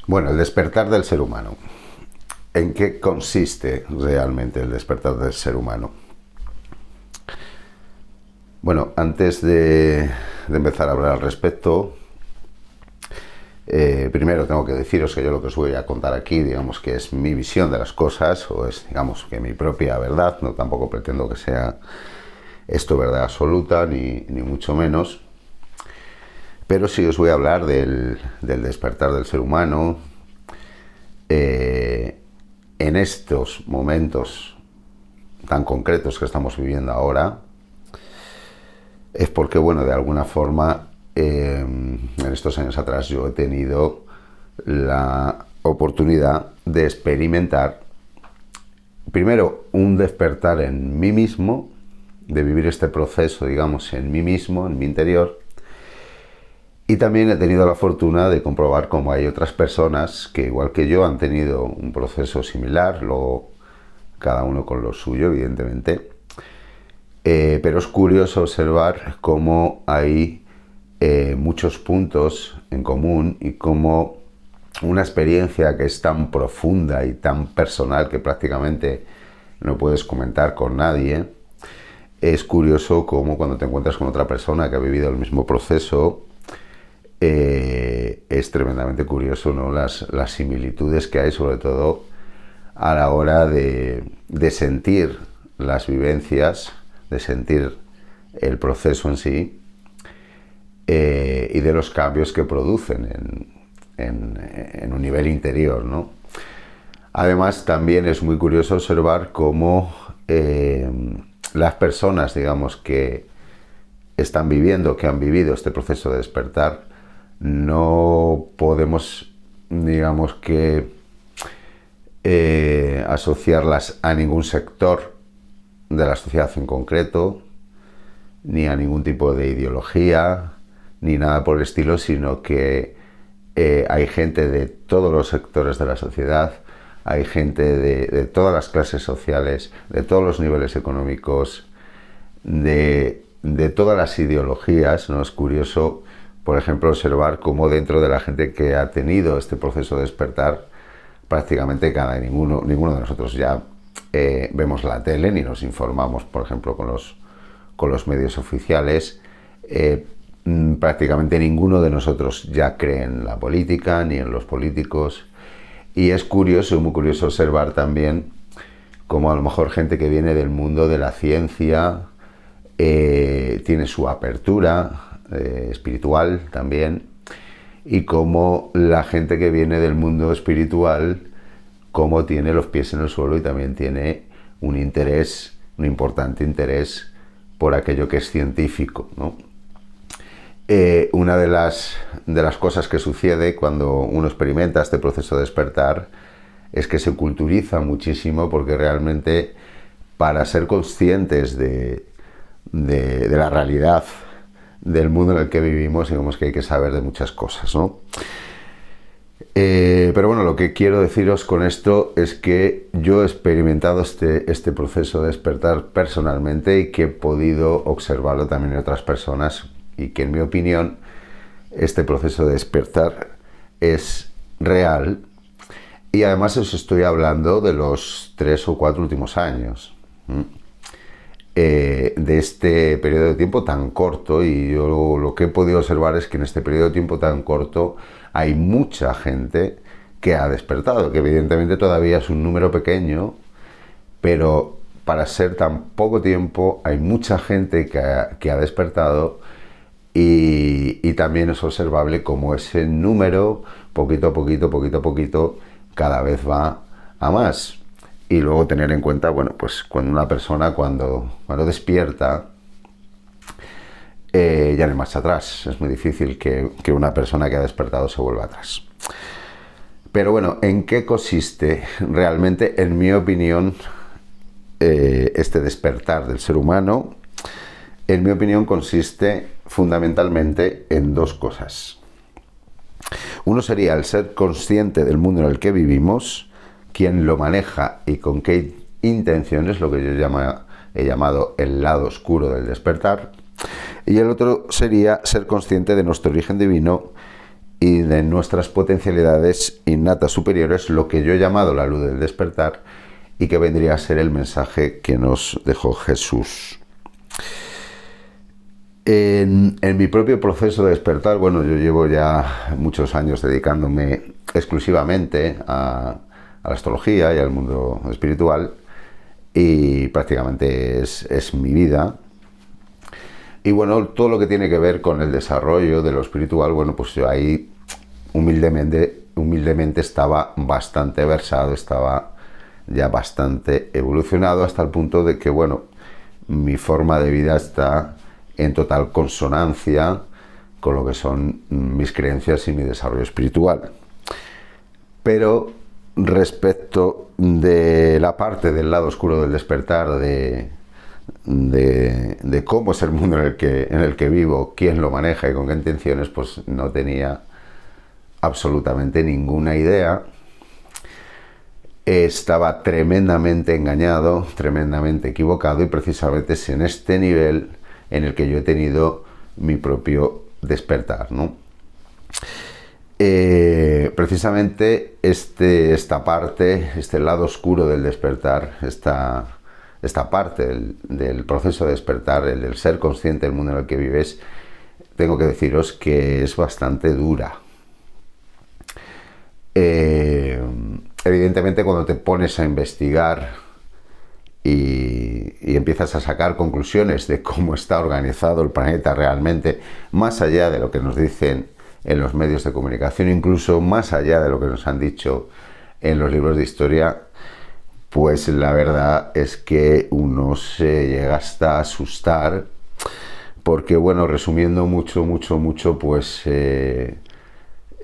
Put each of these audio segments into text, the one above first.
Bueno, el despertar del ser humano. ¿En qué consiste realmente el despertar del ser humano? Bueno, antes de empezar a hablar al respecto, primero tengo que deciros que yo lo que os voy a contar aquí, digamos que es mi visión de las cosas, o es, digamos, que mi propia verdad. No, tampoco pretendo que sea esto verdad absoluta, ni mucho menos. Pero sí os voy a hablar del despertar del ser humano en estos momentos tan concretos que estamos viviendo ahora. Es porque, bueno, de alguna forma, en estos años atrás yo he tenido la oportunidad de experimentar, primero, un despertar en mí mismo, de vivir este proceso, digamos, en mí mismo, en mi interior. Y también he tenido la fortuna de comprobar cómo hay otras personas que, igual que yo, han tenido un proceso similar, luego cada uno con lo suyo, evidentemente. Pero es curioso observar cómo hay muchos puntos en común y cómo una experiencia que es tan profunda y tan personal que prácticamente no puedes comentar con nadie. Es curioso cómo cuando te encuentras con otra persona que ha vivido el mismo proceso, es tremendamente curioso, ¿no? Las similitudes que hay, sobre todo a la hora de sentir las vivencias, de sentir el proceso en sí, y de los cambios que producen en un nivel interior, ¿no? Además, también es muy curioso observar cómo las personas, digamos, que están viviendo, que han vivido este proceso de despertar, no podemos, digamos que, asociarlas a ningún sector de la sociedad en concreto, ni a ningún tipo de ideología, ni nada por el estilo, sino que hay gente de todos los sectores de la sociedad, hay gente de todas las clases sociales, de todos los niveles económicos, de todas las ideologías, ¿no? Es curioso, por ejemplo, observar cómo dentro de la gente que ha tenido este proceso de despertar, prácticamente ninguno de nosotros ya vemos la tele ni nos informamos, por ejemplo, con los medios oficiales. Prácticamente ninguno de nosotros ya cree en la política ni en los políticos. Y es curioso, muy curioso observar también cómo a lo mejor gente que viene del mundo de la ciencia tiene su apertura espiritual también, y cómo la gente que viene del mundo espiritual, cómo tiene los pies en el suelo y también tiene un interés, un importante interés por aquello que es científico, ¿no? Una de las cosas que sucede cuando uno experimenta este proceso de despertar es que se culturiza muchísimo, porque realmente, para ser conscientes de la realidad del mundo en el que vivimos, digamos que hay que saber de muchas cosas, ¿no? Pero bueno, lo que quiero deciros con esto es que yo he experimentado este proceso de despertar personalmente, y que he podido observarlo también en otras personas, y que, en mi opinión, este proceso de despertar es real. Y además os estoy hablando de los 3 o 4 últimos años, de este periodo de tiempo tan corto. Y yo lo que he podido observar es que en este periodo de tiempo tan corto hay mucha gente que ha despertado, que evidentemente todavía es un número pequeño, pero para ser tan poco tiempo hay mucha gente que ha despertado. Y también es observable cómo ese número, poquito a poquito, cada vez va a más. Y luego tener en cuenta, bueno, pues cuando una persona cuando despierta, ya no hay marcha atrás. Es muy difícil que una persona que ha despertado se vuelva atrás. Pero bueno, ¿en qué consiste realmente, en mi opinión, este despertar del ser humano? En mi opinión, consiste fundamentalmente en dos cosas. Uno sería el ser consciente del mundo en el que vivimos, quién lo maneja y con qué intenciones, lo que yo he llamado el lado oscuro del despertar. Y el otro sería ser consciente de nuestro origen divino y de nuestras potencialidades innatas superiores, lo que yo he llamado la luz del despertar, y que vendría a ser el mensaje que nos dejó Jesús. En mi propio proceso de despertar, bueno, yo llevo ya muchos años dedicándome exclusivamente a la astrología y al mundo espiritual, y prácticamente es mi vida. Y bueno, todo lo que tiene que ver con el desarrollo de lo espiritual, bueno, pues yo ahí humildemente estaba bastante versado, estaba ya bastante evolucionado, hasta el punto de que, bueno, mi forma de vida está en total consonancia con lo que son mis creencias y mi desarrollo espiritual. Pero respecto de la parte del lado oscuro del despertar, de cómo es el mundo en el que vivo, quién lo maneja y con qué intenciones, pues no tenía absolutamente ninguna idea. Estaba tremendamente engañado, tremendamente equivocado, y precisamente es en este nivel en el que yo he tenido mi propio despertar, ¿no? Precisamente esta parte, este lado oscuro del despertar, esta parte del proceso de despertar, el del ser consciente del mundo en el que vives, tengo que deciros que es bastante dura. Evidentemente, cuando te pones a investigar y empiezas a sacar conclusiones de cómo está organizado el planeta realmente, más allá de lo que nos dicen en los medios de comunicación, incluso más allá de lo que nos han dicho en los libros de historia, pues la verdad es que uno se llega hasta a asustar, porque, bueno, resumiendo mucho, pues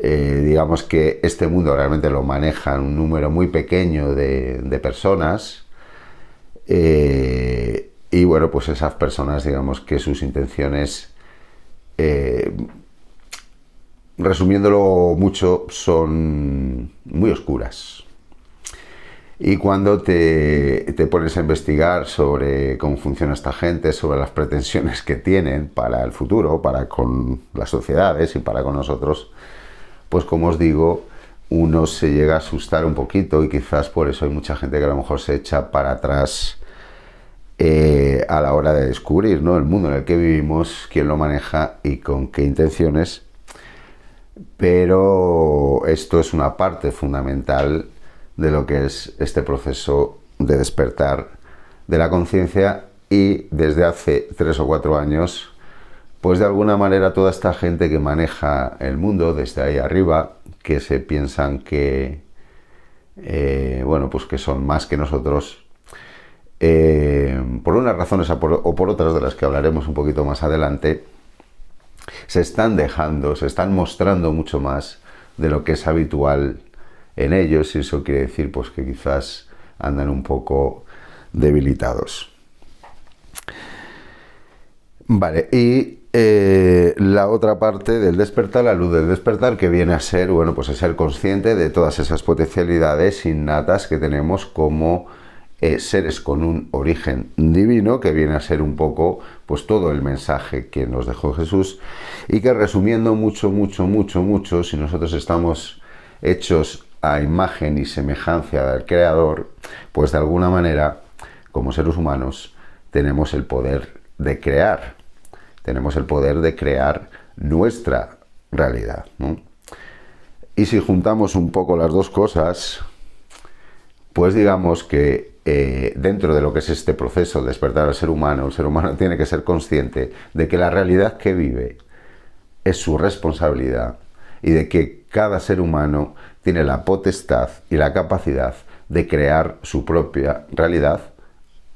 digamos que este mundo realmente lo manejan un número muy pequeño de personas, y bueno, pues esas personas, digamos que sus intenciones, resumiéndolo mucho, son muy oscuras. Y cuando te pones a investigar sobre cómo funciona esta gente, sobre las pretensiones que tienen para el futuro, para con las sociedades y para con nosotros, pues como os digo, uno se llega a asustar un poquito, y quizás por eso hay mucha gente que a lo mejor se echa para atrás a la hora de descubrir, ¿no?, el mundo en el que vivimos, quién lo maneja y con qué intenciones. Pero esto es una parte fundamental de lo que es este proceso de despertar de la conciencia, y desde hace 3 o 4 años, pues de alguna manera toda esta gente que maneja el mundo desde ahí arriba, que se piensan que bueno, pues que son más que nosotros, por unas razones o por otras de las que hablaremos un poquito más adelante, se están mostrando mucho más de lo que es habitual en ellos, y eso quiere decir pues que quizás andan un poco debilitados. Vale, y la otra parte del despertar, la luz del despertar, que viene a ser, bueno, pues a ser consciente de todas esas potencialidades innatas que tenemos como seres con un origen divino, que viene a ser un poco pues todo el mensaje que nos dejó Jesús, y que, resumiendo mucho, si nosotros estamos hechos a imagen y semejanza del Creador, pues de alguna manera, como seres humanos, tenemos el poder de crear. Tenemos el poder de crear nuestra realidad, ¿no? Y si juntamos un poco las dos cosas, pues digamos que dentro de lo que es este proceso de despertar al ser humano, el ser humano tiene que ser consciente de que la realidad que vive es su responsabilidad, y de que cada ser humano tiene la potestad y la capacidad de crear su propia realidad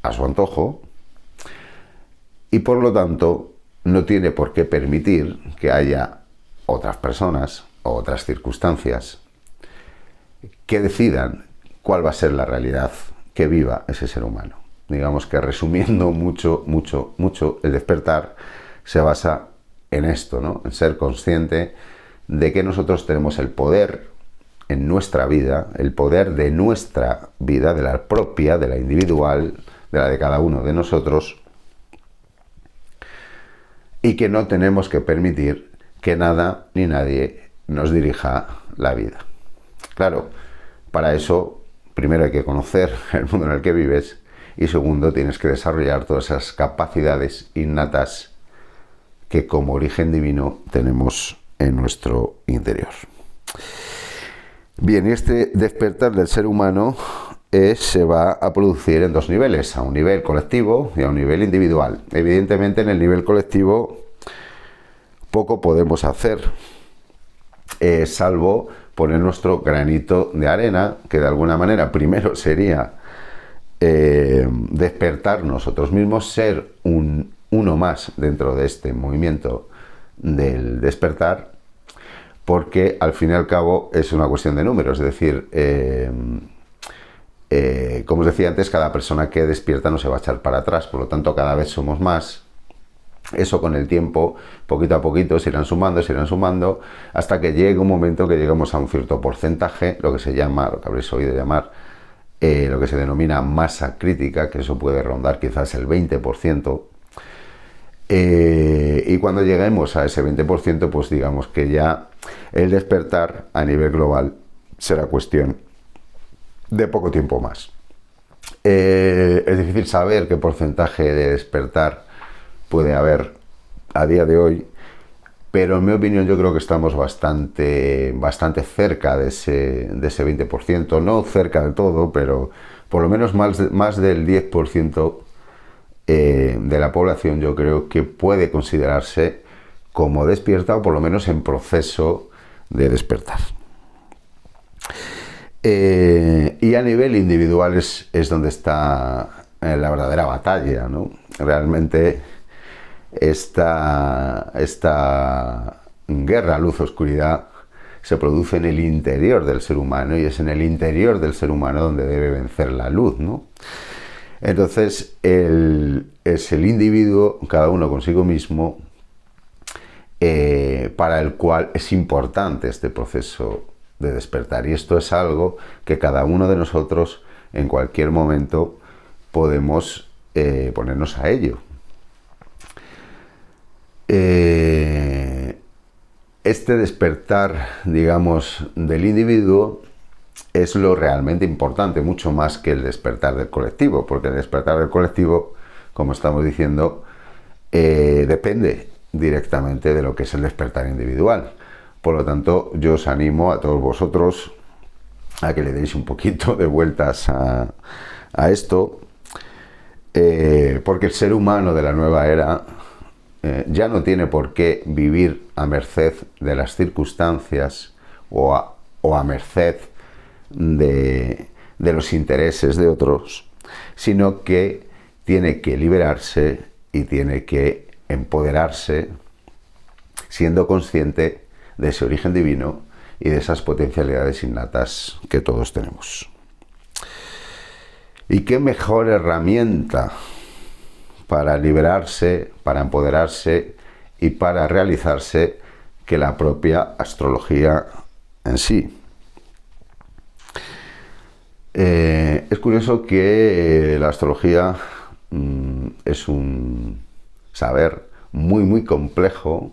a su antojo, y por lo tanto no tiene por qué permitir que haya otras personas o otras circunstancias que decidan cuál va a ser la realidad que viva ese ser humano. Digamos que, resumiendo mucho, el despertar se basa en esto, ¿no?, en ser consciente de que nosotros tenemos el poder en nuestra vida, el poder de nuestra vida, de la propia, de la individual, de la de cada uno de nosotros, y que no tenemos que permitir que nada ni nadie nos dirija la vida. Claro, para eso primero hay que conocer el mundo en el que vives y segundo tienes que desarrollar todas esas capacidades innatas que como origen divino tenemos en nuestro interior. Bien, y este despertar del ser humano se va a producir en dos niveles, a un nivel colectivo y a un nivel individual. Evidentemente en el nivel colectivo poco podemos hacer, salvo poner nuestro granito de arena, que de alguna manera primero sería despertar nosotros mismos, ser uno más dentro de este movimiento del despertar, porque al fin y al cabo es una cuestión de números, es decir, como os decía antes, cada persona que despierta no se va a echar para atrás, por lo tanto cada vez somos más. Eso con el tiempo, poquito a poquito, se irán sumando, hasta que llegue un momento que llegamos a un cierto porcentaje, lo que se llama, lo que habréis oído llamar, lo que se denomina masa crítica, que eso puede rondar quizás el 20%. Y cuando lleguemos a ese 20%, pues digamos que ya el despertar a nivel global será cuestión de poco tiempo más. Es difícil saber qué porcentaje de despertar puede haber a día de hoy, pero en mi opinión yo creo que estamos bastante cerca de ese 20%, no cerca del todo, pero por lo menos más del 10% de la población yo creo que puede considerarse como despierta o por lo menos en proceso de despertar. Y a nivel individual es donde está la verdadera batalla, ¿no? Realmente esta guerra luz-oscuridad se produce en el interior del ser humano y es en el interior del ser humano donde debe vencer la luz, ¿no? Entonces es el individuo, cada uno consigo mismo, para el cual es importante este proceso de despertar, y esto es algo que cada uno de nosotros en cualquier momento podemos ponernos a ello. Este despertar, digamos, del individuo es lo realmente importante, mucho más que el despertar del colectivo, porque el despertar del colectivo, como estamos diciendo, depende directamente de lo que es el despertar individual. Por lo tanto, yo os animo a todos vosotros a que le deis un poquito de vueltas a esto, porque el ser humano de la nueva era ya no tiene por qué vivir a merced de las circunstancias o a merced de los intereses de otros, sino que tiene que liberarse y tiene que empoderarse siendo consciente de ese origen divino y de esas potencialidades innatas que todos tenemos. ¿Y qué mejor herramienta para liberarse, para empoderarse y para realizarse que la propia astrología en sí? Es curioso que la astrología es un saber muy complejo,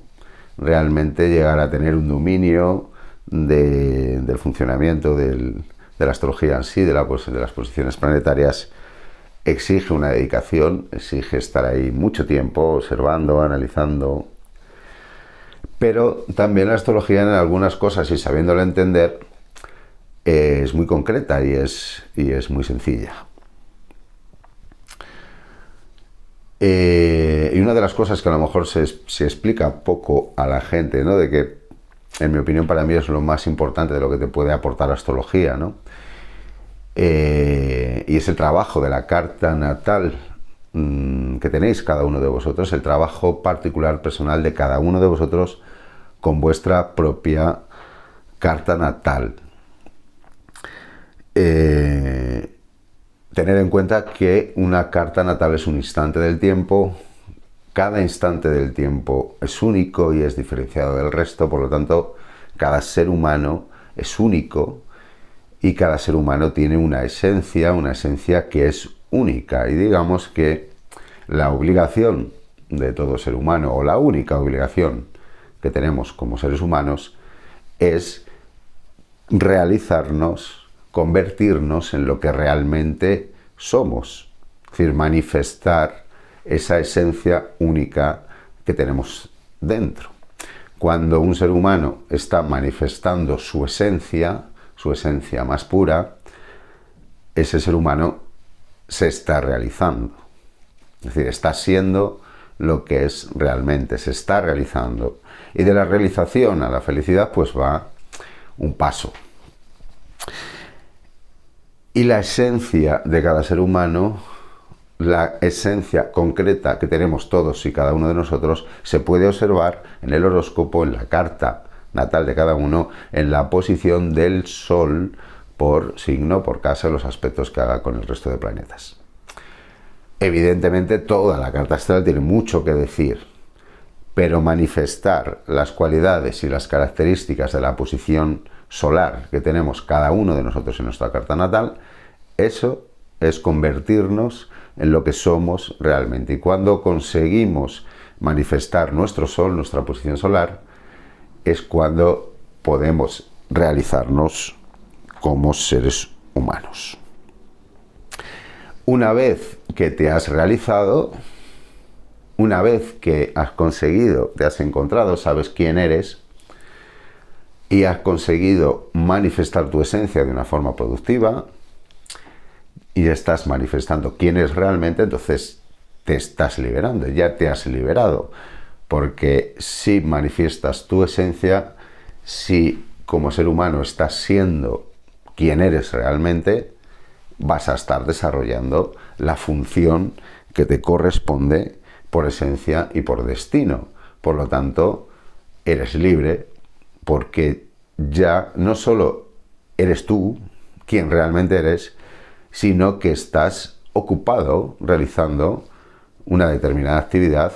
realmente llegar a tener un dominio del funcionamiento de la astrología en sí, de las posiciones planetarias, exige una dedicación, exige estar ahí mucho tiempo observando, analizando, pero también la astrología en algunas cosas, y sabiéndola entender, es muy concreta y es muy sencilla. Y una de las cosas que a lo mejor se explica poco a la gente, ¿no? De que, en mi opinión, para mí es lo más importante de lo que te puede aportar la astrología, ¿no? Y es el trabajo de la carta natal que tenéis cada uno de vosotros, el trabajo particular, personal de cada uno de vosotros con vuestra propia carta natal. Tener en cuenta que una carta natal es un instante del tiempo, cada instante del tiempo es único y es diferenciado del resto, por lo tanto, cada ser humano es único y cada ser humano tiene una esencia que es única, y digamos que la obligación de todo ser humano, o la única obligación que tenemos como seres humanos, es realizarnos, convertirnos en lo que realmente somos, es decir, manifestar esa esencia única que tenemos dentro. Cuando un ser humano está manifestando su esencia más pura, ese ser humano se está realizando. Es decir, está siendo lo que es realmente, se está realizando. Y de la realización a la felicidad, pues va un paso. Y la esencia de cada ser humano, la esencia concreta que tenemos todos y cada uno de nosotros, se puede observar en el horóscopo, en la carta natal de cada uno, en la posición del Sol por signo, por casa, los aspectos que haga con el resto de planetas. Evidentemente, toda la carta astral tiene mucho que decir, pero manifestar las cualidades y las características de la posición solar que tenemos cada uno de nosotros en nuestra carta natal, eso es convertirnos en lo que somos realmente. Y cuando conseguimos manifestar nuestro sol, nuestra posición solar, es cuando podemos realizarnos como seres humanos. Una vez que te has realizado, una vez que has conseguido, te has encontrado, sabes quién eres y has conseguido manifestar tu esencia de una forma productiva y estás manifestando quién eres realmente, entonces te estás liberando, ya te has liberado. Porque si manifiestas tu esencia, si como ser humano estás siendo quien eres realmente, vas a estar desarrollando la función que te corresponde por esencia y por destino. Por lo tanto, eres libre porque ya no solo eres tú quien realmente eres, sino que estás ocupado realizando una determinada actividad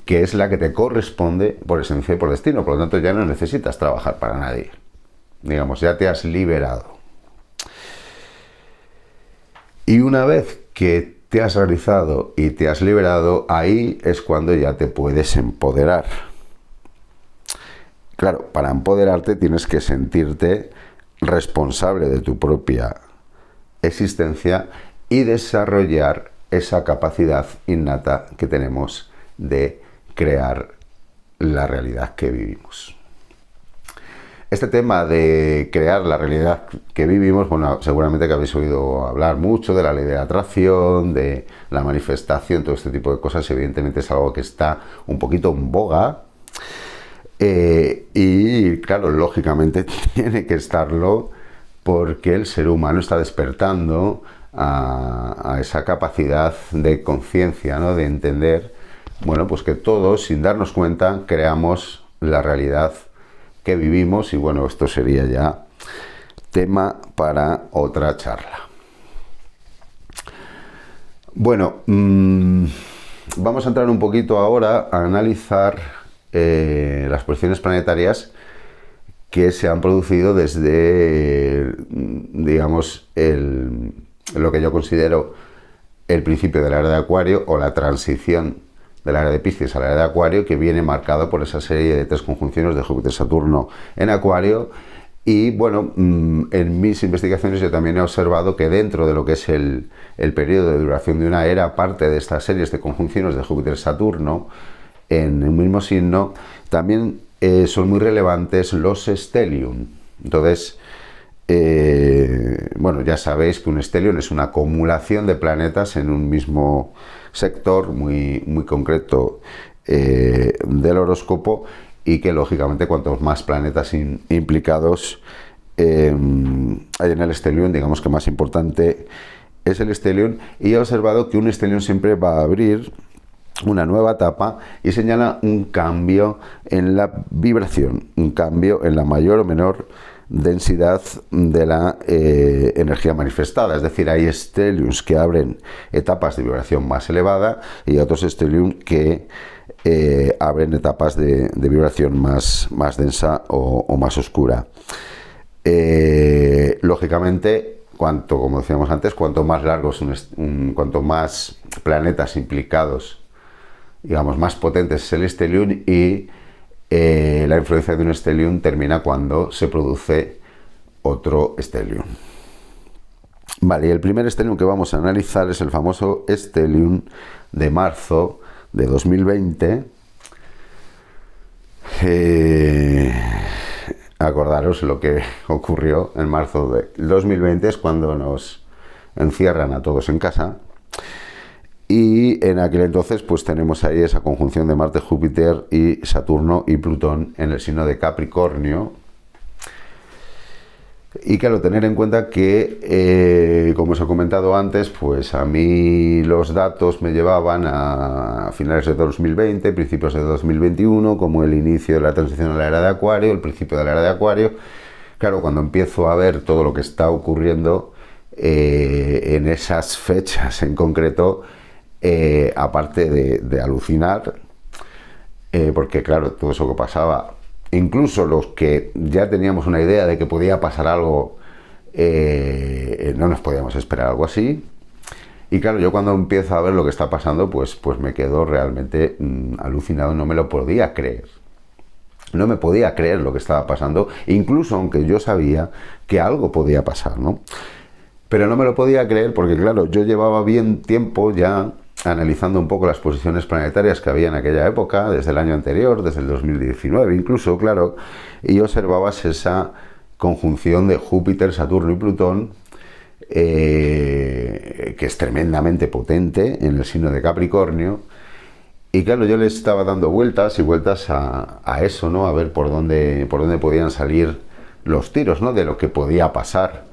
que es la que te corresponde por esencia y por destino. Por lo tanto, ya no necesitas trabajar para nadie. Digamos, ya te has liberado. Y una vez que te has realizado y te has liberado, ahí es cuando ya te puedes empoderar. Claro, para empoderarte tienes que sentirte responsable de tu propia existencia y desarrollar esa capacidad innata que tenemos de crear la realidad que vivimos. Este tema de crear la realidad que vivimos, bueno, seguramente que habéis oído hablar mucho de la ley de la atracción, de la manifestación, todo este tipo de cosas. Evidentemente es algo que está un poquito en boga y claro, lógicamente tiene que estarlo porque el ser humano está despertando a esa capacidad de conciencia, ¿no? De entender, bueno, pues que todos, sin darnos cuenta, creamos la realidad que vivimos. Y bueno, esto sería ya tema para otra charla. Bueno, vamos a entrar un poquito ahora a analizar las posiciones planetarias que se han producido desde, digamos, lo que yo considero el principio de la era de Acuario, o la transición de la era de Piscis a la era de Acuario, que viene marcado por esa serie de 3 conjunciones de Júpiter-Saturno en Acuario. Y bueno, en mis investigaciones yo también he observado que dentro de lo que es el periodo de duración de una era, parte de estas series de conjunciones de Júpiter-Saturno en un mismo signo, también son muy relevantes los stellium. Entonces, bueno, ya sabéis que un stellium es una acumulación de planetas en un mismo sector muy concreto del horóscopo, y que lógicamente cuantos más planetas implicados hay en el stellium, digamos que más importante es el stellium. Y he observado que un stellium siempre va a abrir una nueva etapa y señala un cambio en la vibración, un cambio en la mayor o menor densidad de la energía manifestada. Es decir, hay stelliums que abren etapas de vibración más elevada y otros stellium que abren etapas de vibración más densa o más oscura. Lógicamente, como decíamos antes, cuanto más largos, cuanto más planetas implicados, digamos, más potentes es el stellium, y la influencia de un stellium termina cuando se produce otro stellium. Vale, y el primer stellium que vamos a analizar es el famoso stellium de marzo de 2020. Acordaros lo que ocurrió en marzo de 2020, es cuando nos encierran a todos en casa. Y en aquel entonces pues tenemos ahí esa conjunción de Marte, Júpiter y Saturno y Plutón en el signo de Capricornio. Y claro, tener en cuenta que, como os he comentado antes, pues a mí los datos me llevaban a finales de 2020, principios de 2021, como el inicio de la transición a la era de Acuario, el principio de la era de Acuario. Claro, cuando empiezo a ver todo lo que está ocurriendo en esas fechas en concreto, aparte de alucinar, porque claro, todo eso que pasaba, incluso los que ya teníamos una idea de que podía pasar algo, no nos podíamos esperar algo así. Y claro, yo cuando empiezo a ver lo que está pasando, pues me quedo realmente alucinado, no me lo podía creer. No me podía creer lo que estaba pasando, incluso aunque yo sabía que algo podía pasar, ¿no? Pero no me lo podía creer porque, claro, yo llevaba bien tiempo ya analizando un poco las posiciones planetarias que había en aquella época, desde el año anterior, desde el 2019 incluso, claro, y observabas esa conjunción de Júpiter, Saturno y Plutón, que es tremendamente potente en el signo de Capricornio. Y claro, yo le estaba dando vueltas y vueltas a eso, ¿no? A ver por dónde podían salir los tiros, ¿no? De lo que podía pasar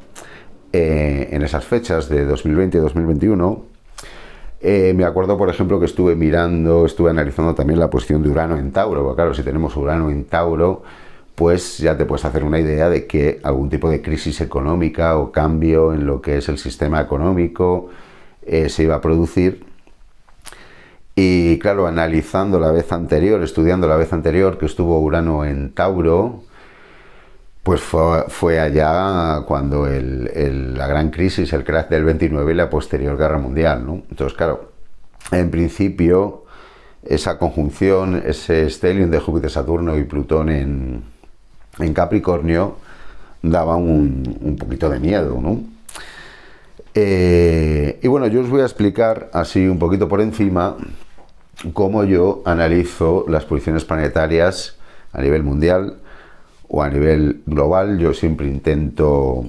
en esas fechas de 2020 y 2021. Me acuerdo, por ejemplo, que estuve analizando también la posición de Urano en Tauro, porque claro, si tenemos Urano en Tauro, pues ya te puedes hacer una idea de que algún tipo de crisis económica o cambio en lo que es el sistema económico se iba a producir. Y claro, estudiando la vez anterior que estuvo Urano en Tauro, pues fue allá cuando la gran crisis, el crash del 29 y la posterior guerra mundial, ¿no? Entonces, claro, en principio, esa conjunción, ese stellium de Júpiter, Saturno y Plutón en Capricornio, daba un poquito de miedo, ¿no? Y bueno, yo os voy a explicar así un poquito por encima cómo yo analizo las posiciones planetarias a nivel mundial o a nivel global. Yo siempre intento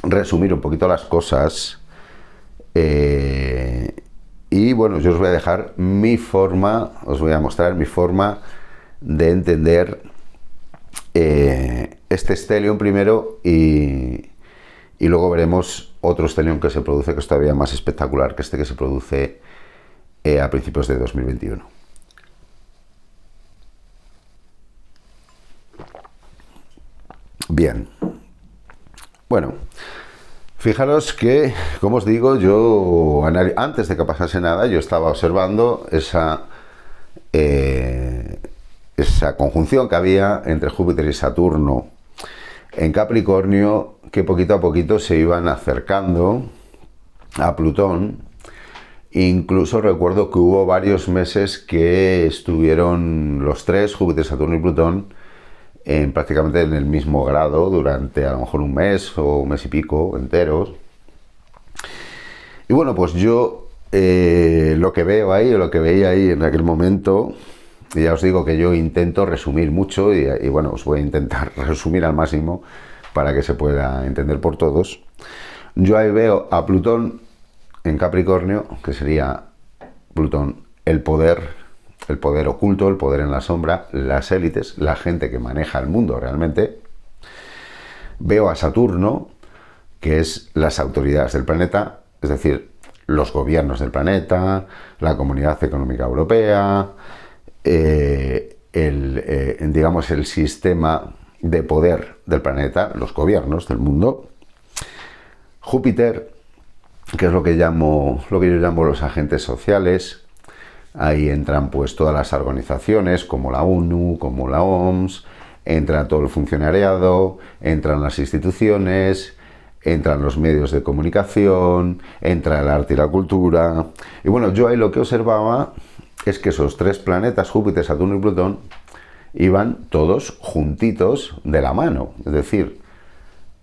resumir un poquito las cosas y bueno, yo os voy a dejar os voy a mostrar mi forma de entender este stellium primero y luego veremos otro stellium que se produce, que es todavía más espectacular que este, que se produce a principios de 2021. Bien, bueno, fijaros que, como os digo, yo antes de que pasase nada, yo estaba observando esa conjunción que había entre Júpiter y Saturno en Capricornio, que poquito a poquito se iban acercando a Plutón. Incluso recuerdo que hubo varios meses que estuvieron los tres, Júpiter, Saturno y Plutón, prácticamente en el mismo grado durante a lo mejor un mes o un mes y pico enteros. Y bueno, pues yo lo que veo ahí, o lo que veía ahí en aquel momento, y ya os digo que yo intento resumir mucho y bueno, os voy a intentar resumir al máximo para que se pueda entender por todos. Yo ahí veo a Plutón en Capricornio, que sería Plutón el poder oculto, el poder en la sombra, las élites, la gente que maneja el mundo realmente. Veo a Saturno, que es las autoridades del planeta, es decir, los gobiernos del planeta, la Comunidad Económica Europea, digamos el sistema de poder del planeta, los gobiernos del mundo. Júpiter, que es lo que yo llamo los agentes sociales. Ahí entran pues todas las organizaciones como la ONU, como la OMS, entra todo el funcionariado, entran las instituciones, entran los medios de comunicación, entra el arte y la cultura. Y bueno, yo ahí lo que observaba es que esos tres planetas, Júpiter, Saturno y Plutón, iban todos juntitos de la mano. Es decir,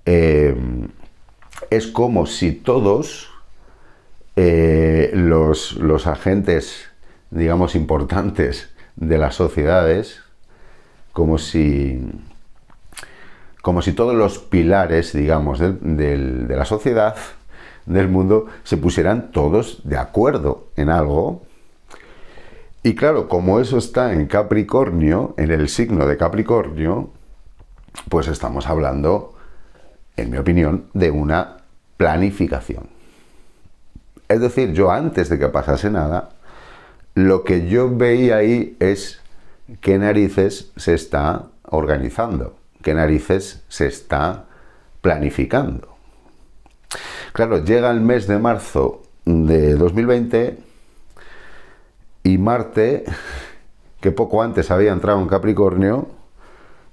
es como si todos los agentes, digamos, importantes de las sociedades, como si todos los pilares, digamos, de la sociedad, del mundo, se pusieran todos de acuerdo en algo. Y claro, como eso está en Capricornio, en el signo de Capricornio, pues estamos hablando, en mi opinión, de una planificación. Es decir, yo antes de que pasase nada, lo que yo veía ahí es qué narices se está organizando, qué narices se está planificando. Claro, llega el mes de marzo de 2020 y Marte, que poco antes había entrado en Capricornio,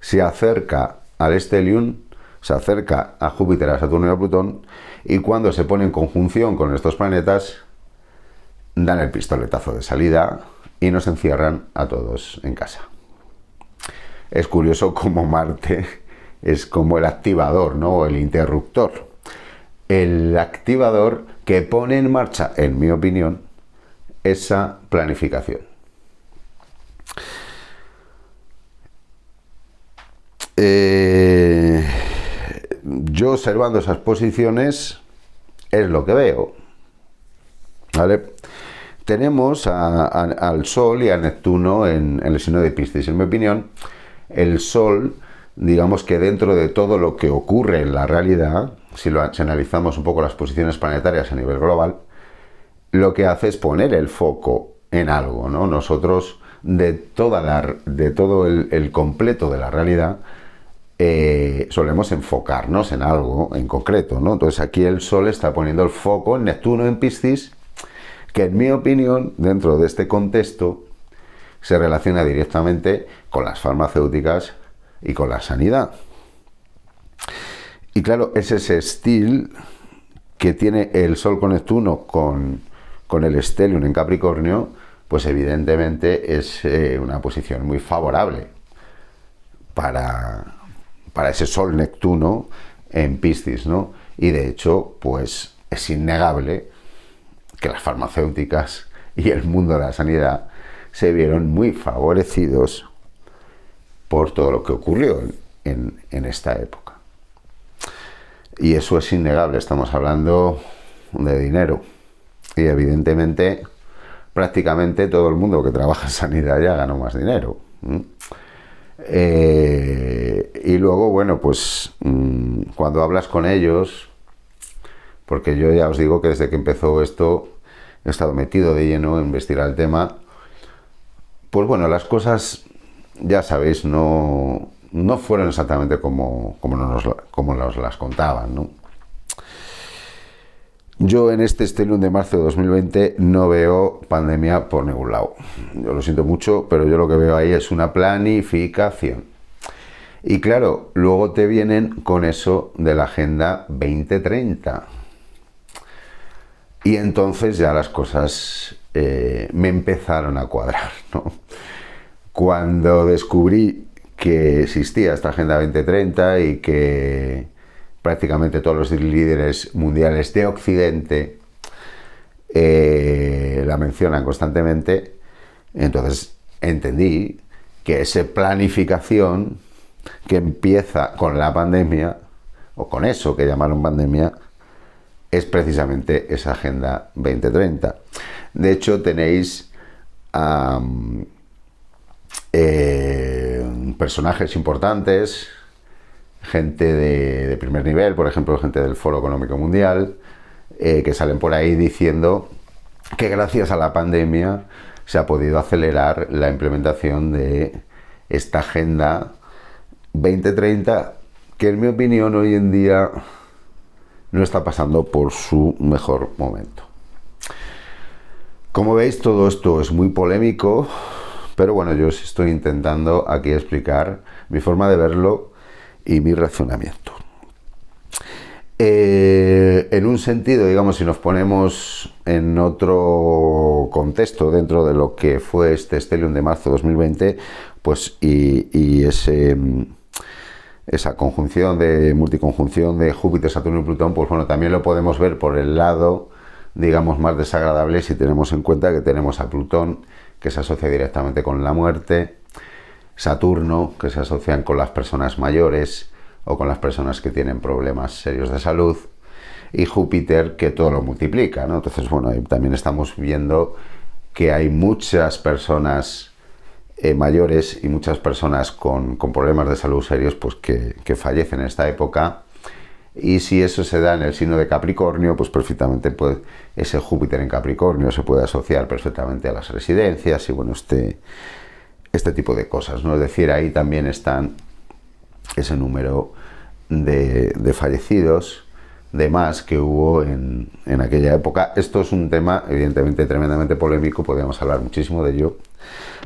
se acerca al stellium, se acerca a Júpiter, a Saturno y a Plutón, y cuando se pone en conjunción con estos planetas, dan el pistoletazo de salida y nos encierran a todos en casa. Es curioso cómo Marte es como el activador, ¿no? El interruptor. El activador que pone en marcha, en mi opinión, esa planificación. Yo observando esas posiciones es lo que veo, ¿vale? Tenemos al Sol y a Neptuno en el signo de Piscis. En mi opinión, el Sol, digamos que dentro de todo lo que ocurre en la realidad, si analizamos un poco las posiciones planetarias a nivel global, lo que hace es poner el foco en algo, ¿no? Nosotros, de todo el completo de la realidad, solemos enfocarnos en algo en concreto, ¿no? Entonces aquí el Sol está poniendo el foco en Neptuno, en Piscis, que en mi opinión, dentro de este contexto, se relaciona directamente con las farmacéuticas y con la sanidad. Y claro, es ese estilo que tiene el Sol con Neptuno con el stellium en Capricornio, pues evidentemente es una posición muy favorable para ese Sol Neptuno en Piscis, ¿no? Y de hecho, pues es innegable que las farmacéuticas y el mundo de la sanidad se vieron muy favorecidos por todo lo que ocurrió en esta época. Y eso es innegable, estamos hablando de dinero. Y evidentemente, prácticamente todo el mundo que trabaja en sanidad ya ganó más dinero. Y luego, bueno, pues cuando hablas con ellos, porque yo ya os digo que desde que empezó esto he estado metido de lleno en investigar el tema, pues bueno, las cosas, ya sabéis, no fueron exactamente como nos las contaban, ¿no? Yo en este stellium de marzo de 2020 no veo pandemia por ningún lado. Yo lo siento mucho, pero yo lo que veo ahí es una planificación. Y claro, luego te vienen con eso de la Agenda 2030. Y entonces ya las cosas me empezaron a cuadrar, ¿no? Cuando descubrí que existía esta Agenda 2030 y que prácticamente todos los líderes mundiales de Occidente la mencionan constantemente, entonces entendí que esa planificación que empieza con la pandemia, o con eso que llamaron pandemia, es precisamente esa Agenda 2030. De hecho, tenéis personajes importantes, gente de primer nivel, por ejemplo, gente del Foro Económico Mundial, que salen por ahí diciendo que gracias a la pandemia se ha podido acelerar la implementación de esta Agenda 2030, que en mi opinión hoy en día no está pasando por su mejor momento. Como veis, todo esto es muy polémico, pero bueno, yo os estoy intentando aquí explicar mi forma de verlo y mi razonamiento. En un sentido, digamos, si nos ponemos en otro contexto dentro de lo que fue este stellium de marzo 2020, pues y esa conjunción multiconjunción de Júpiter, Saturno y Plutón, pues bueno, también lo podemos ver por el lado, digamos, más desagradable, si tenemos en cuenta que tenemos a Plutón, que se asocia directamente con la muerte, Saturno, que se asocian con las personas mayores o con las personas que tienen problemas serios de salud, y Júpiter, que todo lo multiplica, ¿no? Entonces, bueno, ahí también estamos viendo que hay muchas personas mayores y muchas personas con problemas de salud serios, pues que fallecen en esta época. Y si eso se da en el signo de Capricornio, pues perfectamente pues, ese Júpiter en Capricornio se puede asociar perfectamente a las residencias y bueno, este tipo de cosas, ¿no? Es decir, ahí también están ese número de fallecidos, de más que hubo en aquella época. Esto es un tema evidentemente tremendamente polémico, podríamos hablar muchísimo de ello,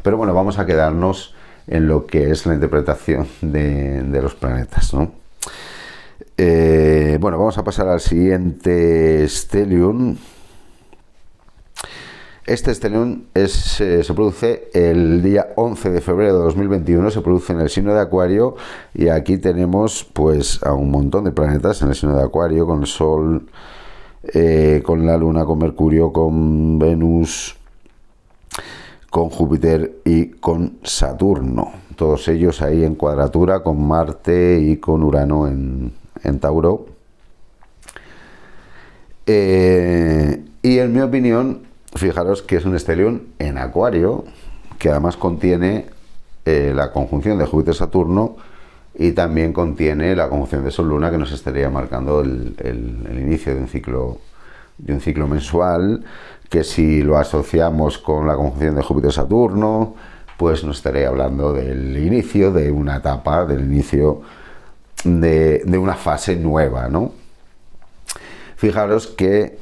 pero bueno, vamos a quedarnos en lo que es la interpretación de los planetas, ¿no? Bueno, vamos a pasar al siguiente stellium. Este stellium se produce el día 11 de febrero de 2021, se produce en el signo de Acuario, y aquí tenemos pues a un montón de planetas en el signo de Acuario, con el Sol, con la Luna, con Mercurio, con Venus, con Júpiter y con Saturno, todos ellos ahí en cuadratura, con Marte y con Urano en Tauro. Y en mi opinión, fijaros que es un stellium en Acuario, que además contiene la conjunción de Júpiter-Saturno y también contiene la conjunción de Sol-Luna, que nos estaría marcando el inicio de un ciclo mensual, que si lo asociamos con la conjunción de Júpiter-Saturno, pues nos estaría hablando del inicio de una etapa, del inicio de una fase nueva, ¿no? Fijaros que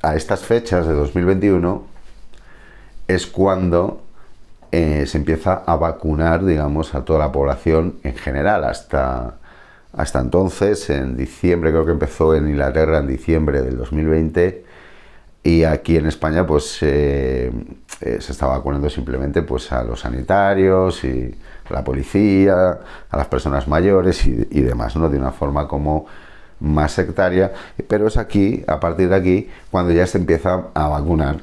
a estas fechas de 2021 es cuando se empieza a vacunar, digamos, a toda la población en general. Hasta entonces, en diciembre, creo que empezó en Inglaterra en diciembre del 2020, y aquí en España pues se está vacunando simplemente pues a los sanitarios y a la policía, a las personas mayores y demás, ¿no? De una forma como más sectaria, pero es aquí, a partir de aquí, cuando ya se empieza a vacunar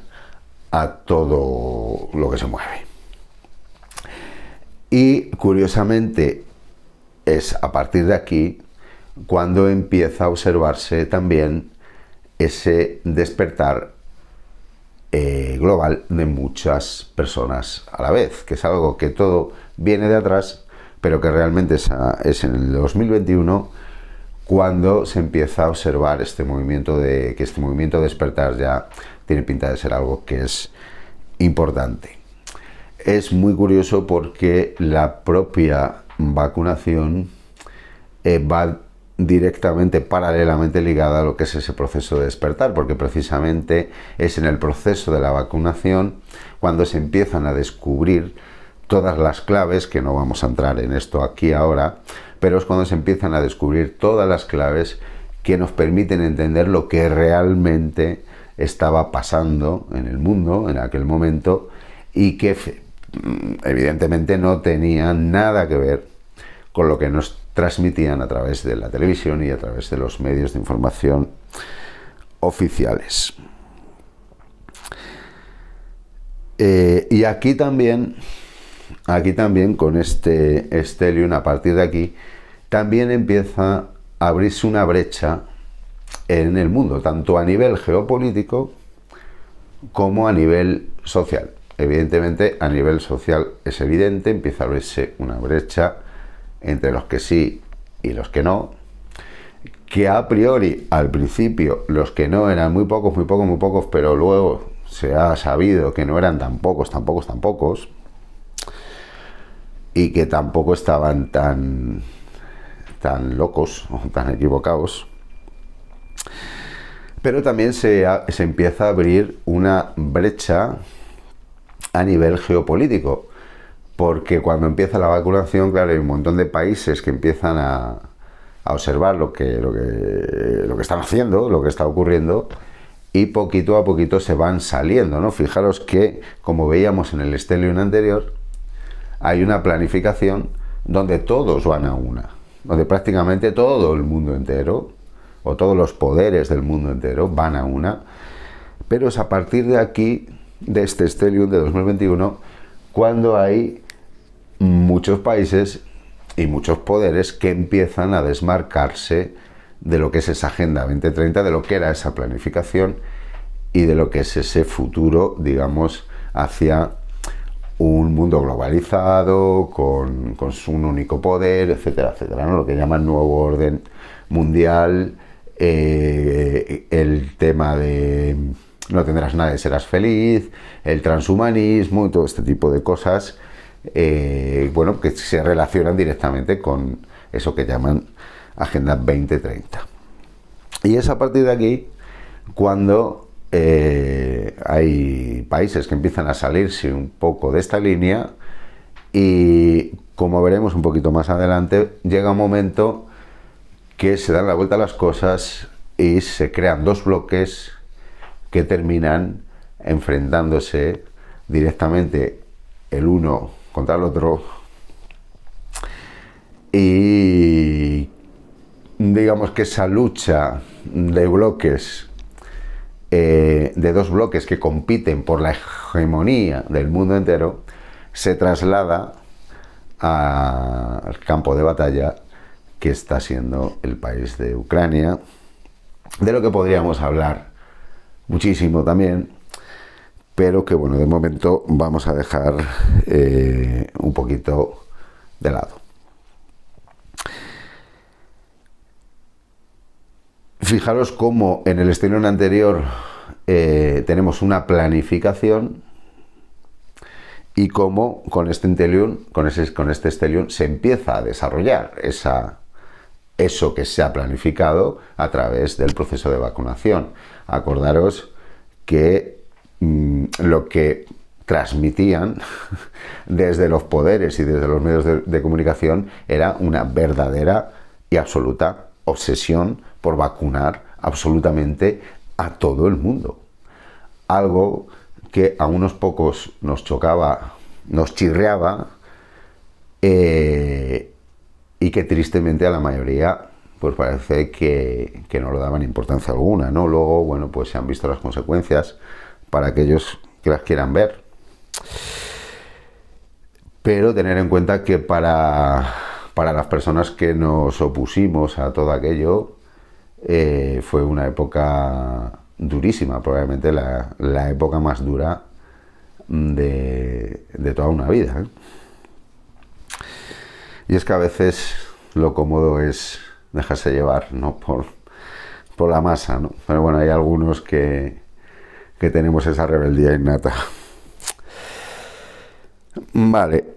a todo lo que se mueve. Y curiosamente es a partir de aquí cuando empieza a observarse también ese despertar global de muchas personas a la vez, que es algo que todo viene de atrás, pero que realmente es en el 2021 cuando se empieza a observar este movimiento de despertar ya tiene pinta de ser algo que es importante. Es muy curioso porque la propia vacunación va directamente, paralelamente ligada a lo que es ese proceso de despertar, porque precisamente es en el proceso de la vacunación cuando se empiezan a descubrir todas las claves, que no vamos a entrar en esto aquí ahora, pero es cuando se empiezan a descubrir todas las claves que nos permiten entender lo que realmente estaba pasando en el mundo en aquel momento, y que evidentemente no tenía nada que ver con lo que nos transmitían a través de la televisión y a través de los medios de información oficiales. Y aquí también con este stellium, a partir de aquí, también empieza a abrirse una brecha en el mundo, tanto a nivel geopolítico como a nivel social. Evidentemente, a nivel social es evidente, empieza a abrirse una brecha entre los que sí y los que no, que a priori, al principio, los que no eran muy pocos, pero luego se ha sabido que no eran tan pocos, y que tampoco estaban tan locos o tan equivocados. Pero también se empieza a abrir una brecha a nivel geopolítico, porque cuando empieza la vacunación, claro, hay un montón de países que empiezan a observar lo que están haciendo, lo que está ocurriendo, y poquito a poquito se van saliendo, ¿no? Fijaros que, como veíamos en el Stellium anterior, hay una planificación donde todos van a una, donde prácticamente todo el mundo entero, o todos los poderes del mundo entero van a una, pero es a partir de aquí, de este Stellium de 2021, cuando hay muchos países y muchos poderes que empiezan a desmarcarse de lo que es esa Agenda 2030, de lo que era esa planificación y de lo que es ese futuro, digamos, hacia un mundo globalizado, con un único poder, etcétera, etcétera, ¿no? Lo que llaman nuevo orden mundial, el tema de no tendrás nada y serás feliz, el transhumanismo y todo este tipo de cosas, bueno, que se relacionan directamente con eso que llaman Agenda 2030. Y es a partir de aquí cuando hay países que empiezan a salirse un poco de esta línea y, como veremos un poquito más adelante, llega un momento que se dan la vuelta a las cosas y se crean dos bloques que terminan enfrentándose directamente el uno contra el otro, y digamos que esa lucha de bloques, de dos bloques que compiten por la hegemonía del mundo entero, se traslada al campo de batalla que está siendo el país de Ucrania, de lo que podríamos hablar muchísimo también, pero que bueno, de momento vamos a dejar un poquito de lado. Fijaros cómo en el Stellium anterior tenemos una planificación y cómo con este Stellium se empieza a desarrollar eso que se ha planificado a través del proceso de vacunación. Acordaros que lo que transmitían desde los poderes y desde los medios de comunicación era una verdadera y absoluta obsesión por vacunar absolutamente a todo el mundo. Algo que a unos pocos nos chocaba, nos chirriaba, y que tristemente a la mayoría pues parece que no le daban importancia alguna, ¿no? Luego, bueno, pues se han visto las consecuencias para aquellos que las quieran ver. Pero tener en cuenta que para las personas que nos opusimos a todo aquello, fue una época durísima, probablemente la época más dura de toda una vida, ¿eh? Y es que a veces lo cómodo es dejarse llevar, ¿no? por la masa, ¿no? Pero bueno, hay algunos que tenemos esa rebeldía innata. Vale.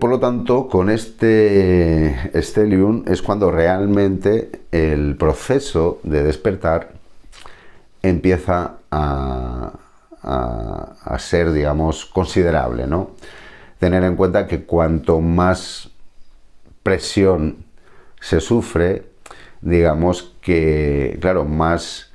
Por lo tanto, con este Stellium es cuando realmente el proceso de despertar empieza a ser, digamos, considerable, ¿no? Tener en cuenta que cuanto más presión se sufre, digamos que, claro, más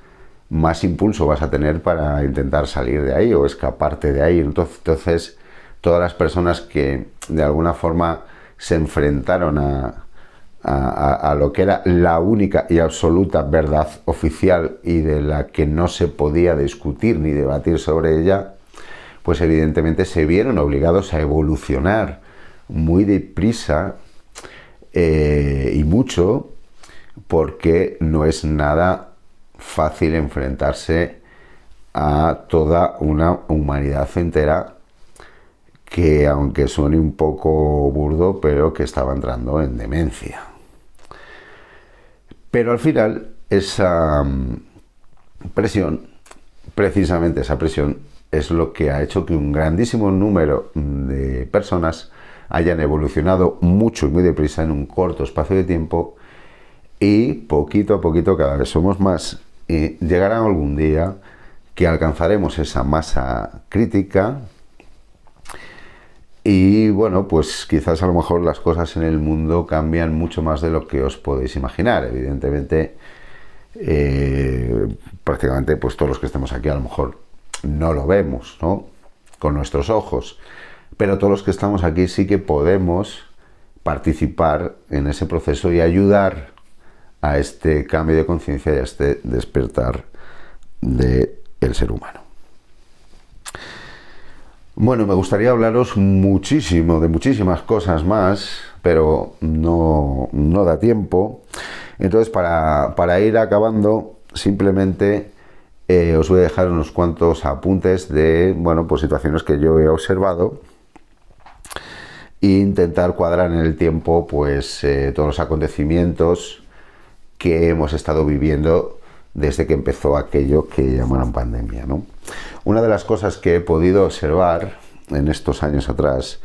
impulso vas a tener para intentar salir de ahí o escaparte de ahí. Entonces, todas las personas que de alguna forma se enfrentaron a lo que era la única y absoluta verdad oficial y de la que no se podía discutir ni debatir sobre ella, pues evidentemente se vieron obligados a evolucionar muy deprisa, y mucho, porque no es nada fácil enfrentarse a toda una humanidad entera que, aunque suene un poco burdo, pero que estaba entrando en demencia. Pero al final esa presión, precisamente esa presión, es lo que ha hecho que un grandísimo número de personas hayan evolucionado mucho y muy deprisa en un corto espacio de tiempo, y poquito a poquito, cada vez somos más, y llegará algún día que alcanzaremos esa masa crítica. Y bueno, pues quizás a lo mejor las cosas en el mundo cambian mucho más de lo que os podéis imaginar. Evidentemente, prácticamente pues todos los que estemos aquí a lo mejor no lo vemos, ¿no?, con nuestros ojos, pero todos los que estamos aquí sí que podemos participar en ese proceso y ayudar a este cambio de conciencia y a este despertar del ser humano. Bueno, me gustaría hablaros muchísimo, de muchísimas cosas más, pero no da tiempo. Entonces, para ir acabando, simplemente os voy a dejar unos cuantos apuntes de, bueno, pues situaciones que yo he observado e intentar cuadrar en el tiempo, pues, todos los acontecimientos que hemos estado viviendo desde que empezó aquello que llamaron pandemia, ¿no? Una de las cosas que he podido observar en estos años atrás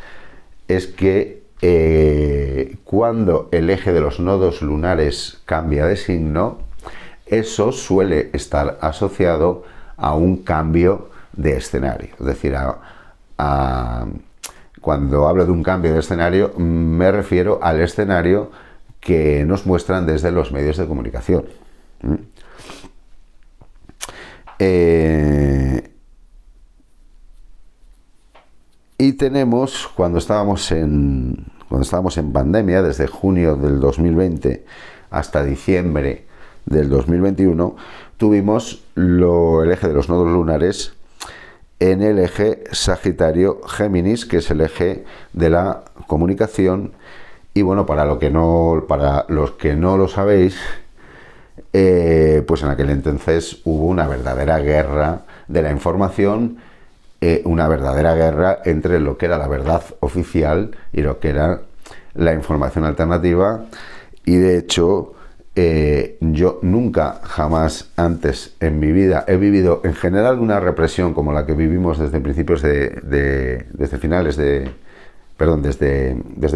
es que cuando el eje de los nodos lunares cambia de signo, eso suele estar asociado a un cambio de escenario. Es decir, cuando hablo de un cambio de escenario, me refiero al escenario que nos muestran desde los medios de comunicación. Y tenemos, cuando estábamos en pandemia, desde junio del 2020 hasta diciembre del 2021, tuvimos el eje de los nodos lunares en el eje Sagitario-Géminis, que es el eje de la comunicación. Y bueno, para los que no lo sabéis, pues en aquel entonces hubo una verdadera guerra de la información, una verdadera guerra entre lo que era la verdad oficial y lo que era la información alternativa. Y de hecho, yo nunca jamás antes en mi vida he vivido en general una represión como la que vivimos desde principios desde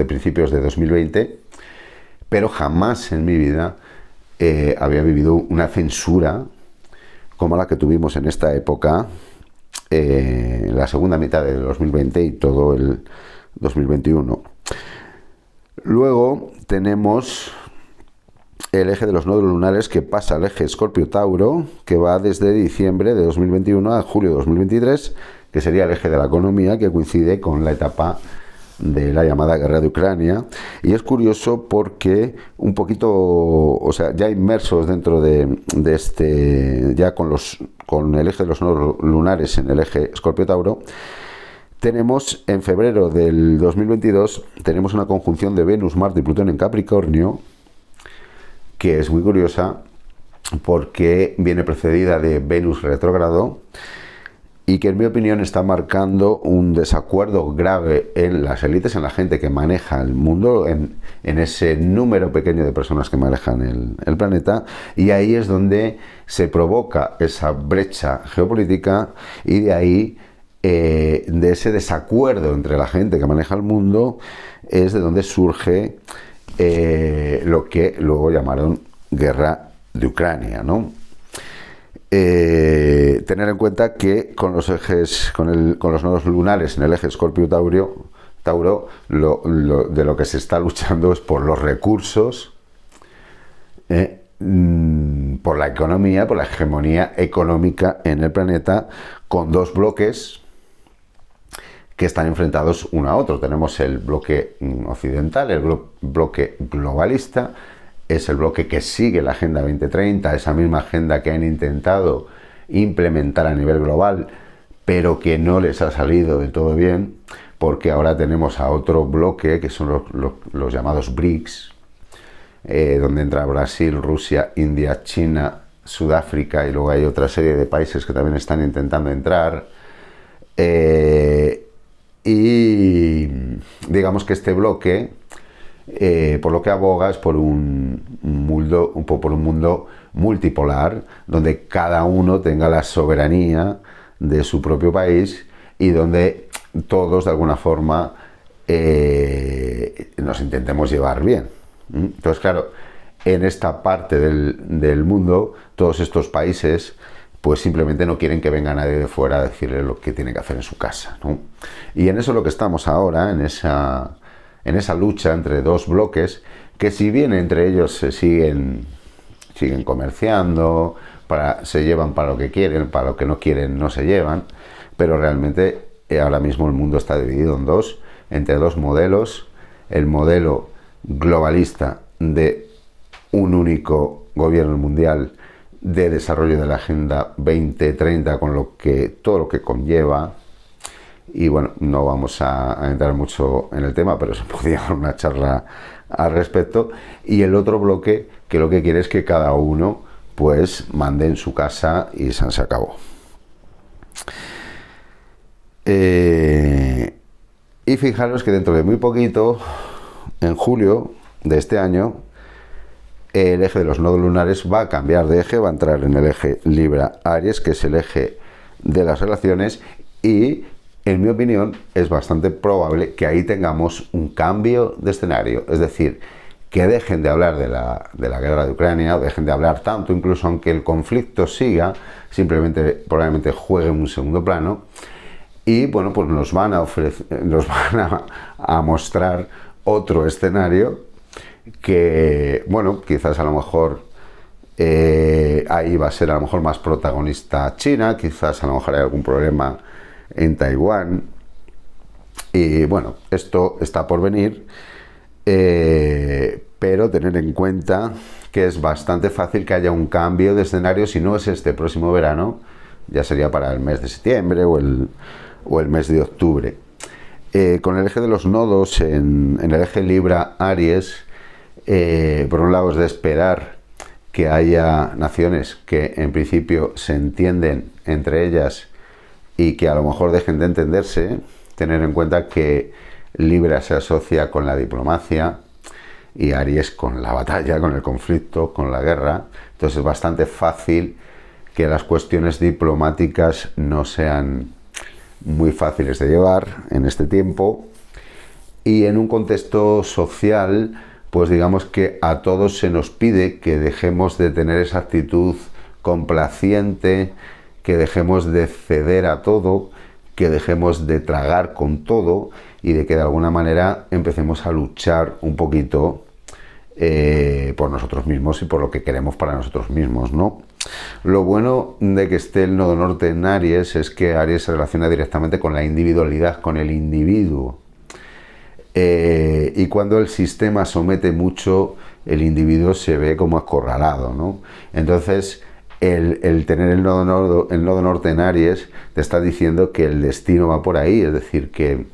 principios de 2020, pero jamás en mi vida había vivido una censura como la que tuvimos en esta época, la segunda mitad del 2020 y todo el 2021. Luego tenemos el eje de los nodos lunares que pasa al eje Escorpio-Tauro, que va desde diciembre de 2021 a julio de 2023, que sería el eje de la economía, que coincide con la etapa de la llamada guerra de Ucrania. Y es curioso porque un poquito, o sea, ya inmersos dentro de este, ya con el eje de los nodos lunares en el eje Escorpio-Tauro, tenemos en febrero del 2022, tenemos una conjunción de Venus, Marte y Plutón en Capricornio, que es muy curiosa porque viene precedida de Venus retrógrado y que en mi opinión está marcando un desacuerdo grave en las élites, en la gente que maneja el mundo, en ese número pequeño de personas que manejan el planeta, y ahí es donde se provoca esa brecha geopolítica y de ahí, de ese desacuerdo entre la gente que maneja el mundo, es de donde surge lo que luego llamaron guerra de Ucrania, ¿no? Tener en cuenta que con los ejes, con los nodos lunares en el eje Escorpio-Tauro, de lo que se está luchando es por los recursos, por la economía, por la hegemonía económica en el planeta, con dos bloques que están enfrentados uno a otro. Tenemos el bloque occidental, el bloque globalista, es el bloque que sigue la Agenda 2030, esa misma agenda que han intentado implementar a nivel global, pero que no les ha salido de todo bien, porque ahora tenemos a otro bloque, que son los llamados BRICS, donde entra Brasil, Rusia, India, China, Sudáfrica, y luego hay otra serie de países que también están intentando entrar. Y digamos que este bloque, por lo que aboga, es por un mundo multipolar, donde cada uno tenga la soberanía de su propio país y donde todos de alguna forma nos intentemos llevar bien. Entonces, claro, en esta parte del mundo, todos estos países pues simplemente no quieren que venga nadie de fuera a decirle lo que tiene que hacer en su casa, ¿no? Y en eso es lo que estamos ahora, en esa lucha entre dos bloques, que si bien entre ellos se siguen siguen comerciando, se llevan para lo que quieren, para lo que no quieren no se llevan, pero realmente ahora mismo el mundo está dividido en dos, entre dos modelos: el modelo globalista de un único gobierno mundial de desarrollo de la Agenda 2030 con todo lo que conlleva. Y bueno, no vamos a entrar mucho en el tema, pero se podría dar una charla al respecto. Y el otro bloque, que lo que quiere es que cada uno pues mande en su casa y se acabó. Y fijaros que dentro de muy poquito, en julio de este año, el eje de los nodos lunares va a cambiar de eje, va a entrar en el eje Libra-Aries, que es el eje de las relaciones, y en mi opinión es bastante probable que ahí tengamos un cambio de escenario, es decir, que dejen de hablar de la guerra de Ucrania, dejen de hablar tanto, incluso aunque el conflicto siga, simplemente probablemente juegue en un segundo plano, y bueno, pues nos van a mostrar otro escenario que, bueno, quizás a lo mejor ahí va a ser a lo mejor más protagonista China, quizás a lo mejor hay algún problema en Taiwán, y bueno, esto está por venir, pero tener en cuenta que es bastante fácil que haya un cambio de escenario. Si no es este próximo verano, ya sería para el mes de septiembre o el mes de octubre. Con el eje de los nodos en el eje Libra-Aries, por un lado es de esperar que haya naciones que en principio se entienden entre ellas y que a lo mejor dejen de entenderse. Tener en cuenta que Libra se asocia con la diplomacia y Aries con la batalla, con el conflicto, con la guerra. Entonces es bastante fácil que las cuestiones diplomáticas no sean muy fáciles de llevar en este tiempo. Y en un contexto social, pues digamos que a todos se nos pide que dejemos de tener esa actitud complaciente, que dejemos de ceder a todo, que dejemos de tragar con todo y de que de alguna manera empecemos a luchar un poquito por nosotros mismos y por lo que queremos para nosotros mismos, ¿no? Lo bueno de que esté el nodo norte en Aries es que Aries se relaciona directamente con la individualidad, con el individuo. Y cuando el sistema somete mucho, el individuo se ve como acorralado, ¿no? Entonces, el tener el nodo norte en Aries te está diciendo que el destino va por ahí, es decir, que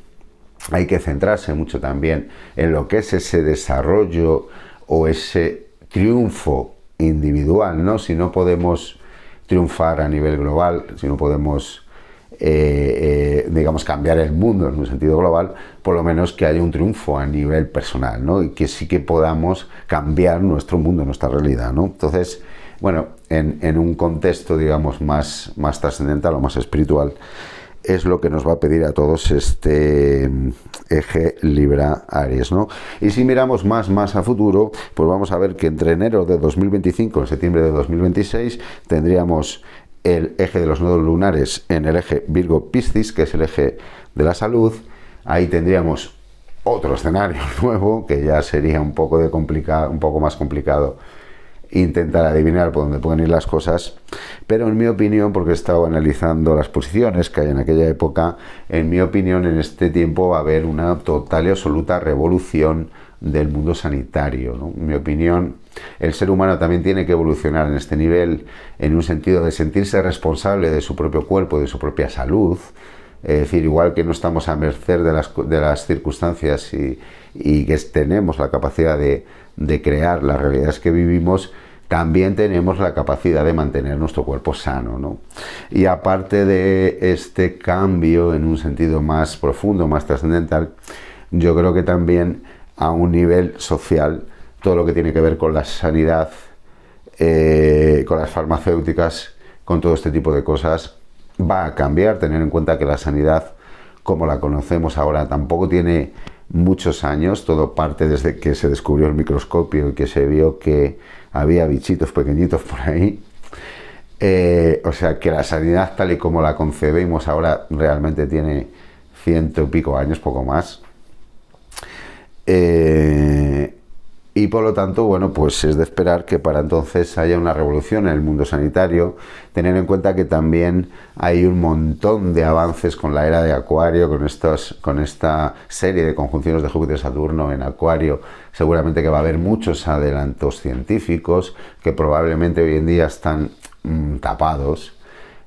hay que centrarse mucho también en lo que es ese desarrollo o ese triunfo individual, ¿no? Si no podemos triunfar a nivel global, si no podemos digamos, cambiar el mundo en un sentido global, por lo menos que haya un triunfo a nivel personal, ¿no? Y que sí que podamos cambiar nuestro mundo, nuestra realidad, ¿no? Entonces, bueno, en un contexto, digamos, más trascendental o más espiritual, es lo que nos va a pedir a todos este eje Libra-Aries, ¿no? Y si miramos más a futuro, pues vamos a ver que entre enero de 2025 y septiembre de 2026 tendríamos el eje de los nodos lunares en el eje Virgo-Piscis, que es el eje de la salud. Ahí tendríamos otro escenario nuevo, que ya sería un poco más complicado intentar adivinar por dónde pueden ir las cosas, pero en mi opinión, porque he estado analizando las posiciones que hay en aquella época, en mi opinión en este tiempo va a haber una total y absoluta revolución del mundo sanitario, ¿no? En mi opinión, el ser humano también tiene que evolucionar en este nivel, en un sentido de sentirse responsable de su propio cuerpo, de su propia salud. Es decir, igual que no estamos a merced de las circunstancias y que tenemos la capacidad de crear las realidades que vivimos, también tenemos la capacidad de mantener nuestro cuerpo sano, ¿no? Y aparte de este cambio en un sentido más profundo, más trascendental, yo creo que también a un nivel social, todo lo que tiene que ver con la sanidad, con las farmacéuticas, con todo este tipo de cosas, va a cambiar. Tener en cuenta que la sanidad, como la conocemos ahora, tampoco tiene muchos años. Todo parte desde que se descubrió el microscopio y que se vio que había bichitos pequeñitos por ahí. O sea que la sanidad tal y como la concebimos ahora realmente tiene 100 y pico años, poco más. Y por lo tanto, bueno, pues es de esperar que para entonces haya una revolución en el mundo sanitario, tener en cuenta que también hay un montón de avances con la era de Acuario, con esta serie de conjunciones de Júpiter-Saturno en Acuario. Seguramente que va a haber muchos adelantos científicos que probablemente hoy en día están tapados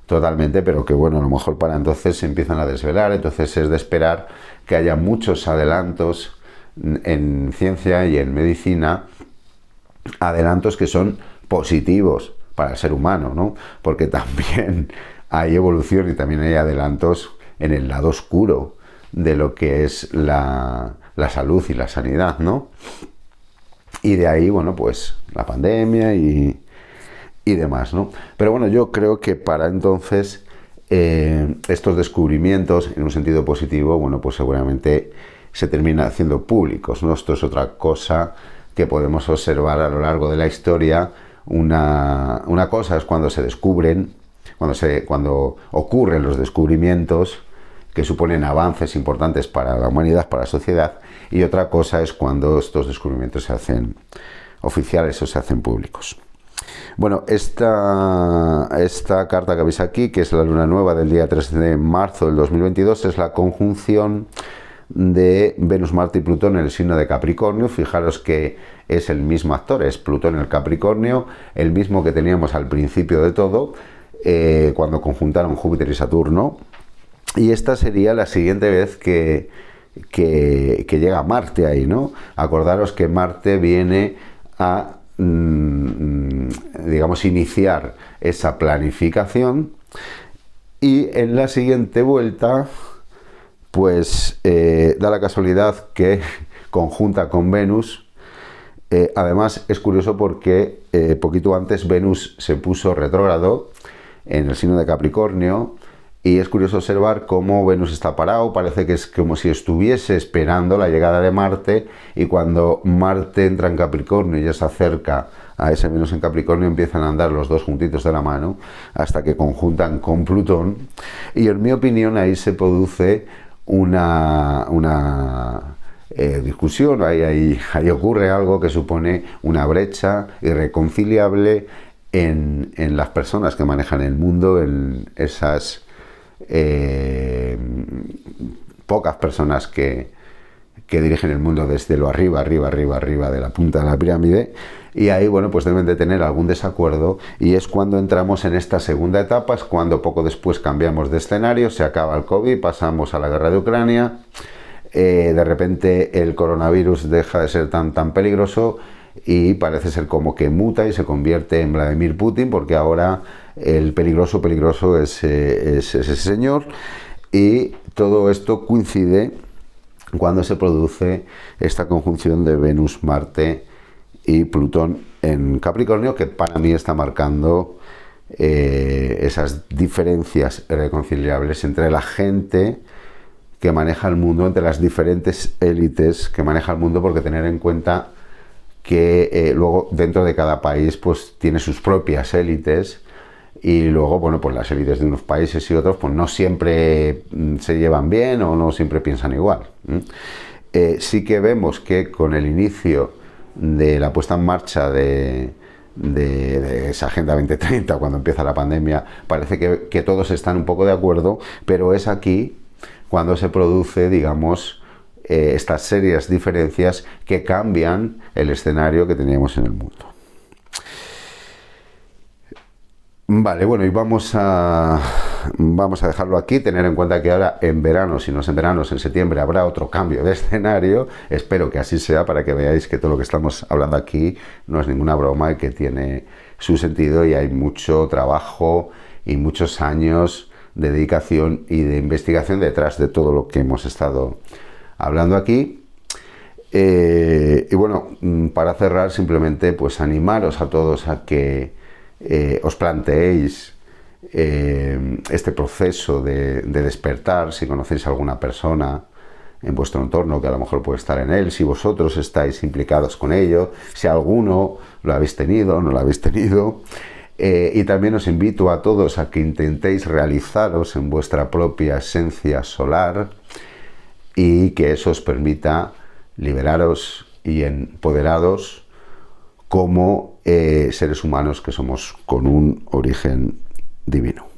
totalmente, pero que bueno, a lo mejor para entonces se empiezan a desvelar. Entonces es de esperar que haya muchos adelantos en ciencia y en medicina, adelantos que son positivos para el ser humano, ¿no? Porque también hay evolución y también hay adelantos en el lado oscuro de lo que es la salud y la sanidad, ¿no? Y de ahí, bueno, pues la pandemia y demás, ¿no? Pero bueno, yo creo que para entonces estos descubrimientos, en un sentido positivo, bueno, pues seguramente se termina haciendo públicos, ¿no? Esto es otra cosa que podemos observar a lo largo de la historia. Una cosa es cuando se descubren, cuando ocurren los descubrimientos que suponen avances importantes para la humanidad, para la sociedad, y otra cosa es cuando estos descubrimientos se hacen oficiales o se hacen públicos. Bueno, esta carta que veis aquí, que es la luna nueva del día 3 de marzo del 2022, es la conjunción de Venus, Marte y Plutón en el signo de Capricornio. Fijaros que es el mismo actor, es Plutón en el Capricornio, el mismo que teníamos al principio de todo, cuando conjuntaron Júpiter y Saturno. Y esta sería la siguiente vez que llega Marte ahí, ¿no? Acordaros que Marte viene a digamos, iniciar esa planificación, y en la siguiente vuelta pues da la casualidad que conjunta con Venus. Además es curioso porque poquito antes Venus se puso retrógrado en el signo de Capricornio, y es curioso observar cómo Venus está parado, parece que es como si estuviese esperando la llegada de Marte, y cuando Marte entra en Capricornio y ya se acerca a ese Venus en Capricornio, empiezan a andar los dos juntitos de la mano hasta que conjuntan con Plutón, y en mi opinión ahí se produce una discusión, ahí ocurre algo que supone una brecha irreconciliable en las personas que manejan el mundo, en esas pocas personas que dirigen el mundo desde lo arriba de la punta de la pirámide, y ahí, bueno, pues deben de tener algún desacuerdo, y es cuando entramos en esta segunda etapa, es cuando poco después cambiamos de escenario, se acaba el COVID, pasamos a la guerra de Ucrania, de repente el coronavirus deja de ser tan peligroso, y parece ser como que muta y se convierte en Vladimir Putin, porque ahora el peligroso es ese señor. Y todo esto coincide cuando se produce esta conjunción de Venus, Marte y Plutón en Capricornio, que para mí está marcando esas diferencias irreconciliables entre la gente que maneja el mundo, entre las diferentes élites que maneja el mundo, porque tener en cuenta que luego dentro de cada país pues tiene sus propias élites, y luego, bueno, pues las élites de unos países y otros pues no siempre se llevan bien o no siempre piensan igual. Sí que vemos que con el inicio de la puesta en marcha de esa Agenda 2030, cuando empieza la pandemia, parece que todos están un poco de acuerdo, pero es aquí cuando se produce, digamos, estas serias diferencias que cambian el escenario que teníamos en el mundo. Vale, bueno, y vamos a dejarlo aquí. Tener en cuenta que ahora en verano, si no es en verano, es en septiembre, habrá otro cambio de escenario. Espero que así sea, para que veáis que todo lo que estamos hablando aquí no es ninguna broma y que tiene su sentido, y hay mucho trabajo y muchos años de dedicación y de investigación detrás de todo lo que hemos estado hablando aquí. Y bueno, para cerrar, simplemente pues animaros a todos a que os planteéis este proceso de despertar, si conocéis a alguna persona en vuestro entorno que a lo mejor puede estar en él, si vosotros estáis implicados con ello, si alguno lo habéis tenido o no lo habéis tenido. Y también os invito a todos a que intentéis realizaros en vuestra propia esencia solar, y que eso os permita liberaros y empoderados como seres humanos que somos con un origen divino.